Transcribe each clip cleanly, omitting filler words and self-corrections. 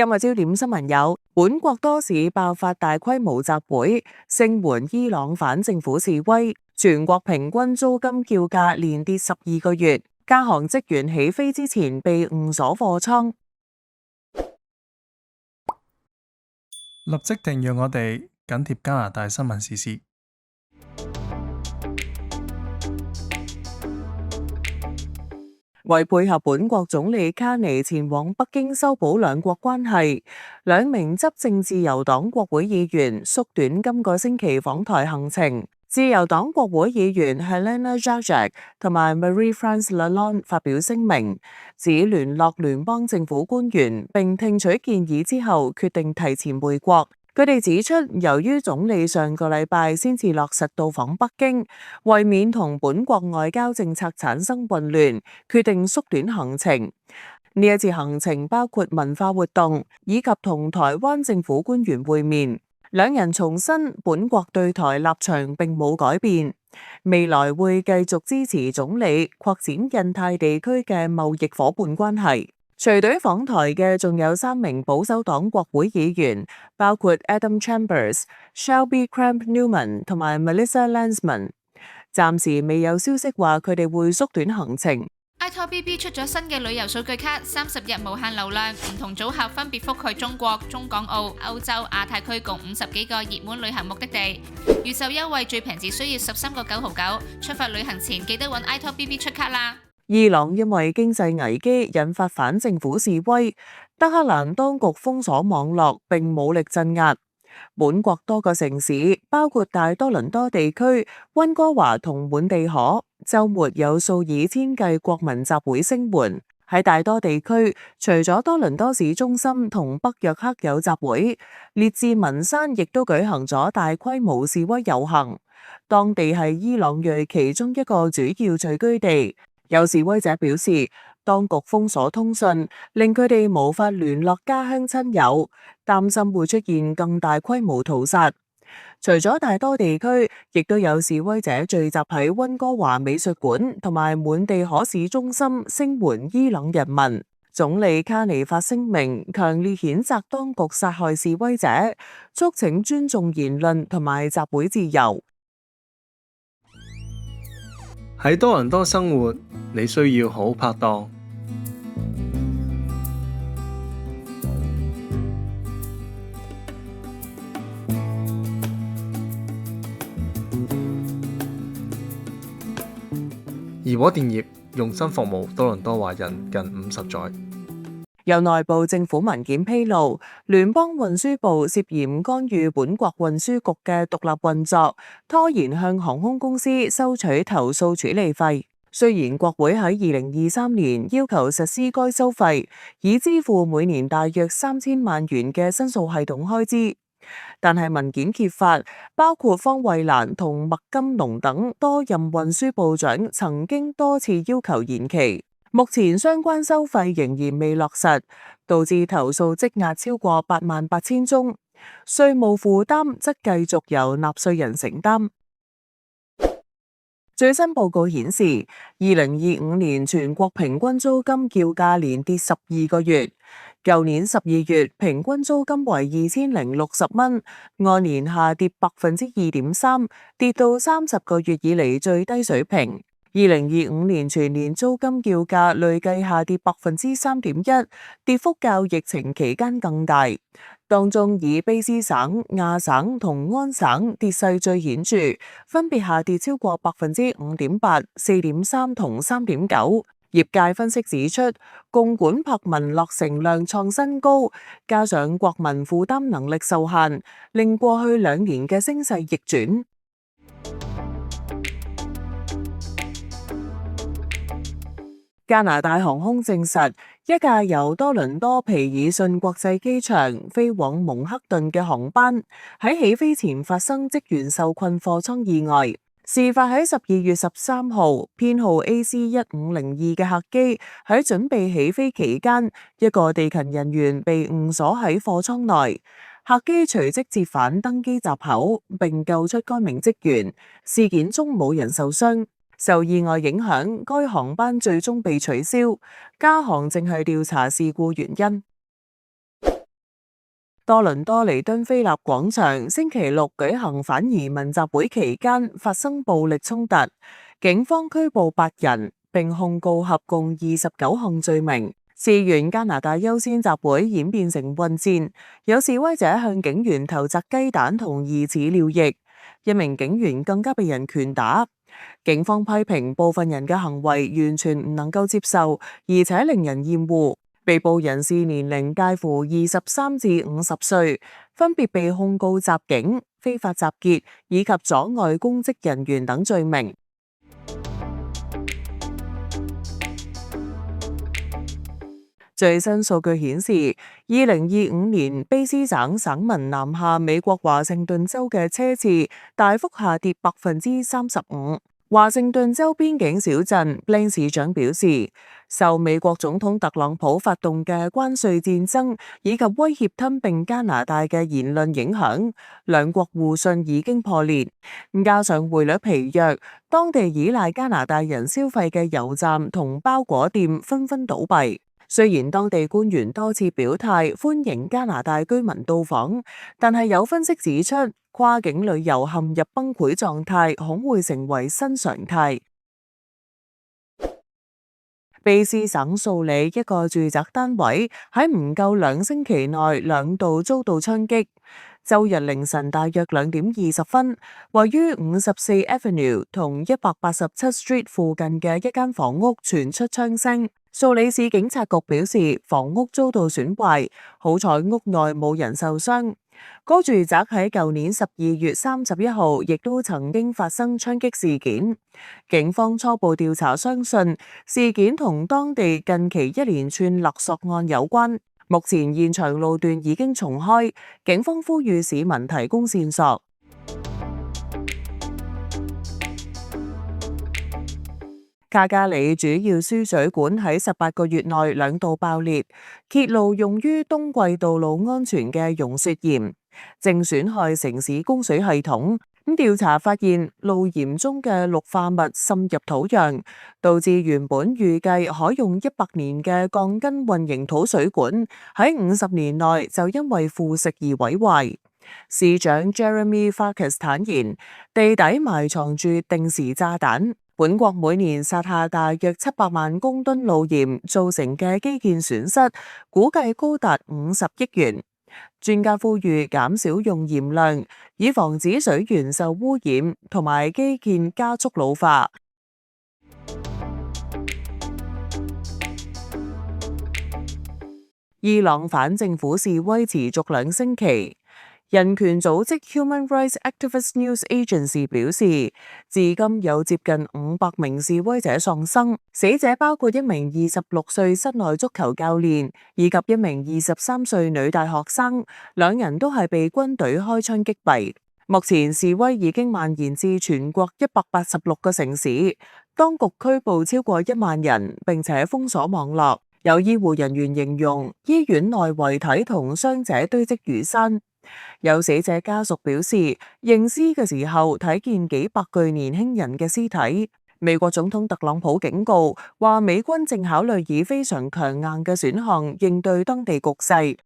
今日焦點新聞有：本國多市爆發大規模集會，聲援伊朗反政府示威；全國平均租金叫價連跌12個月；加航職員起飛之前被誤鎖貨艙。立即訂閱我哋，緊貼加拿大新聞時事。為配合本國總理卡尼前往北京修補兩國關係，兩名執政自由黨國會議員縮短今個星期訪台行程。自由黨國會議員 Helena Zajac 同埋 Marie-France Lalonde 發表聲明，指聯絡聯邦政府官員並聽取建議之後，決定提前回國。佢哋指出，由於總理上個禮拜先至落實到訪北京，為免同本國外交政策產生混亂，決定縮短行程。呢一次行程包括文化活動以及同台灣政府官員會面。兩人重申本國對台立場並冇改變，未來會繼續支持總理擴展印太地區嘅貿易夥伴關係。隨隊訪台嘅仲有3名保守黨國會議員，包括 Adam Chambers、Shelby Cramp-Newman 同埋 Melissa Landsman。暫時未有消息話佢哋會縮短行程。ITOBB 出咗新嘅旅遊數據卡，30日無限流量，唔同組合分別覆蓋中國、中港澳、歐洲、亞太區共50幾個熱門旅行目的地。預售優惠最平只需要13個9毫9，出發旅行前記得揾 ITOBB 出卡啦。伊朗因為經濟危機引發反政府示威，德克蘭當局封鎖網絡並武力鎮壓。本國多個城市，包括大多倫多地區、溫哥華同滿地可，週末有數以千計國民集會聲援。喺大多地區，除咗多倫多市中心同北約克有集會，列治文山亦都舉行咗大規模示威遊行。當地係伊朗裔其中一個主要聚居地。有示威者表示，當局封鎖通訊，令佢哋無法聯絡家鄉親友，擔心會出現更大規模屠殺。除咗大多地區，亦都有示威者聚集喺溫哥華美術館同埋滿地可市中心聲援伊朗人民。總理卡尼發聲明，強烈譴責當局殺害示威者，促請尊重言論同埋集會自由。喺多倫多生活，你需要好拍檔。怡和電業用心服務多倫多華人近50載。有內部政府文件披露，聯邦運輸部涉嫌干預本國運輸局嘅獨立運作，拖延向航空公司收取投訴處理費。雖然國會喺2023年要求實施該收費，以支付每年大約3000萬元嘅申訴系統開支，但係文件揭發，包括方慧蘭同麥金龍等多任運輸部長曾經多次要求延期。目前相關收費仍然未落實，導致投訴積壓超過88000宗，稅務負擔則繼續由納稅人承擔。最新報告顯示，2025年全國平均租金叫價連跌12個月，舊年12月平均租金為2060蚊，按年下跌2.3%，跌到30個月以嚟最低水平。2025年全年租金叫價累計下跌3.1%，跌幅較疫情期間更大。當中以卑詩省、亞省同安省跌勢最顯著，分別下跌超過5.8%、4.3%同3.9%。業界分析指出，共管柏文落成量創新高，加上國民負擔能力受限，令過去2年嘅升勢逆轉。加拿大航空證實，一架由多倫多皮爾遜國際機場飛往蒙克頓嘅航班喺起飛前發生職員受困貨艙意外。事發喺12月13號，編號 AC1502 嘅客機喺準備起飛期間，一個地勤人員被誤鎖喺貨艙內，客機隨即折返登機閘口並救出該名職員。事件中冇人受傷。受意外影響，該航班最終被取消。加航正係調查事故原因。多倫多彌敦菲臘廣場星期六舉行反移民集會期間發生暴力衝突，警方拘捕8人，並控告合共29項罪名。事源加拿大優先集會演變成混戰，有示威者向警員投擲雞蛋同疑似尿液，一名警員更加被人拳打。警方批評部分人嘅行為完全唔能夠接受，而且令人厭惡。被捕人士年齡介乎23至50歲，分別被控告襲警、非法集結以及阻礙公職人員等罪名。最新數據顯示，2025年卑斯省省民南下美國華盛頓州嘅車次大幅下跌35%。華盛頓州邊境小鎮 Blaine 市長表示，受美國總統特朗普發動嘅關稅戰爭以及威脅吞併加拿大嘅言論影響，兩國互信已經破裂。加上匯率疲弱，當地依賴加拿大人消費嘅油站同包裹店紛紛倒閉。雖然當地官員多次表態歡迎加拿大居民到訪，但係有分析指出，跨境旅遊陷入崩潰狀態，恐會成為新常態。卑斯省素里一個住宅單位喺唔夠2星期內2度遭到槍擊。週日凌晨大約2點20分，位於54 Avenue 同187 Street 附近嘅一間房屋傳出槍聲。素里市警察局表示，房屋遭到損壞，好彩屋內冇人受傷。該住宅喺舊年12月31號亦都曾經發生槍擊事件。警方初步調查相信事件同當地近期一連串勒索案有關。目前現場路段已經重開，警方呼籲市民提供線索。卡加里主要輸水管喺18個月內2度爆裂，揭露用於冬季道路安全嘅溶雪鹽，正損害城市供水系統。調查發現，路鹽中嘅氯化物滲入土壤，導致原本預計可用100年嘅鋼筋混凝土水管喺50年內就因為腐蝕而毀壞。市長 Jeremy Farkas 坦言，地底埋藏住定時炸彈。本國每年撒下大約700萬公噸路鹽造成嘅基建損失，估計高達50億元。專家呼籲減少用鹽量，以防止水源受污染同埋基建加速老化。伊朗反政府示威持續2星期。人權組織 Human Rights Activist News Agency 表示，至今有接近500名示威者喪生，死者包括一名26歲室內足球教練以及一名23歲女大學生，兩人都係被軍隊開槍擊斃。目前示威已經蔓延至全國186個城市，當局拘捕超過1萬人，並且封鎖網絡。有醫護人員形容醫院內遺體同傷者堆積如山。有死者家屬表示，認屍嘅時候睇見幾百具年輕人嘅屍體。美國總統特朗普警告話，美軍正考慮以非常強硬嘅選項應對當地局勢。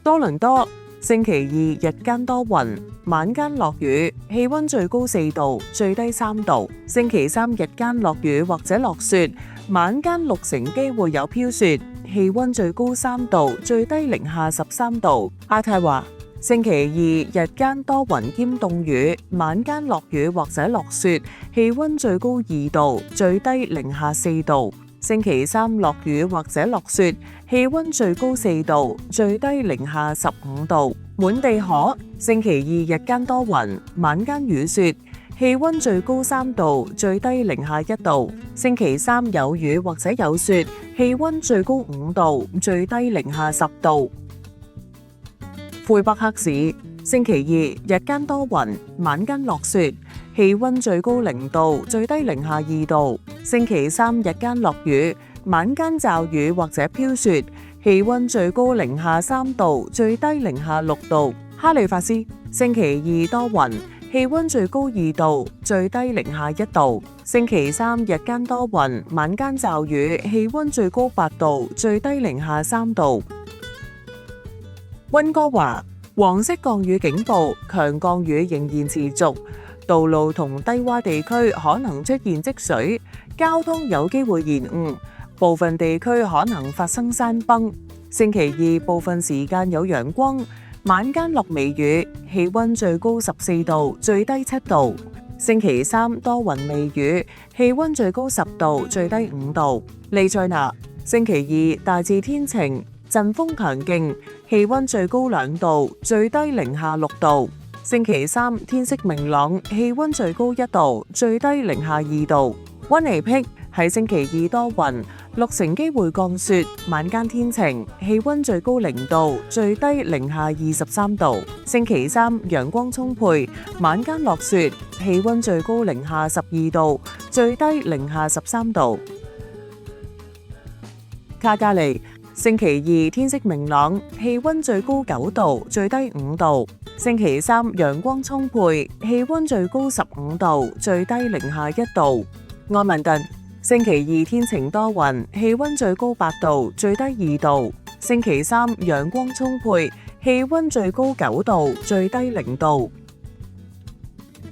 多倫多星期二日間多雲，晚間落雨，氣溫最高4度，最低3度。星期三日間落雨或者落雪，晚間6成機會有飄雪，氣溫最高3度，最低零下13度。阿泰話，星期二日間多雲兼凍雨，晚間落雨或者落雪，氣溫最高2度，最低零下4度。星期三落雨或者落雪，氣溫最高4度，最低零下15度。滿地可，星期二日間多雲，晚間雨雪，氣溫最高3度，最低零下1度。星期三有雨或者有雪，氣溫最高5度，最低零下10度。魁北克市星期二日間多雲，晚間落雪，氣溫最高0度，最低零下2度。星期三日間落雨，晚間驟雨或者飄雪，氣溫最高零下3度，最低零下6度。哈利法斯星期二多雲，氣溫最高2度，最低零下1度。星期三日間多雲，晚間驟雨，氣溫最高8度，最低零下3度。溫哥華黃色降雨警報，強降雨仍然持續，道路同低洼地區可能出現積水，交通有機會延誤，部分地區可能發生山崩。星期二部分時間有陽光，晚間落微雨，氣溫最高14度，最低7度。星期三多雲微雨，氣溫最高10度，最低5度。利在納星期二大致天晴，陣風強勁，氣溫最高2度，最低零下6度。星期三天色明朗，氣溫最高1度，最低零下2度。溫尼僻喺星期二多雲，6成機會降雪，晚間天晴，氣溫最高0度，最低零下23度。星期三陽光充沛，晚間落雪，氣溫最高零下12度，最低零下13度。卡加利星期二天色明朗，氣溫最高9度，最低5度。星期三陽光充沛，氣溫最高15度，最低零下1度。愛民頓星期二天晴多雲，氣溫最高8度，最低2度。星期三陽光充沛，氣溫最高9度，最低0度。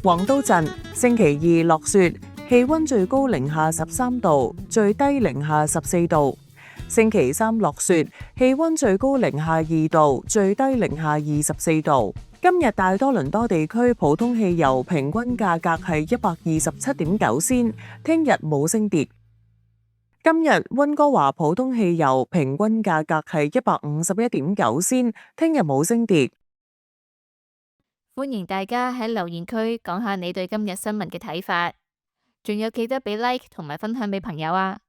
黃刀鎮星期二落雪，氣溫最高零下13度，最低零下14度。星期三落雪，氣溫最高零下2度，最低零下24度。今日大多倫多地區普通汽油平均價格係127.9仙，聽日冇升跌。今日溫哥華普通汽油平均價格係151.9仙，聽日冇升跌。歡迎大家喺留言區講下你對今日新聞嘅睇法，仲有記得俾 like 同埋分享俾朋友啊！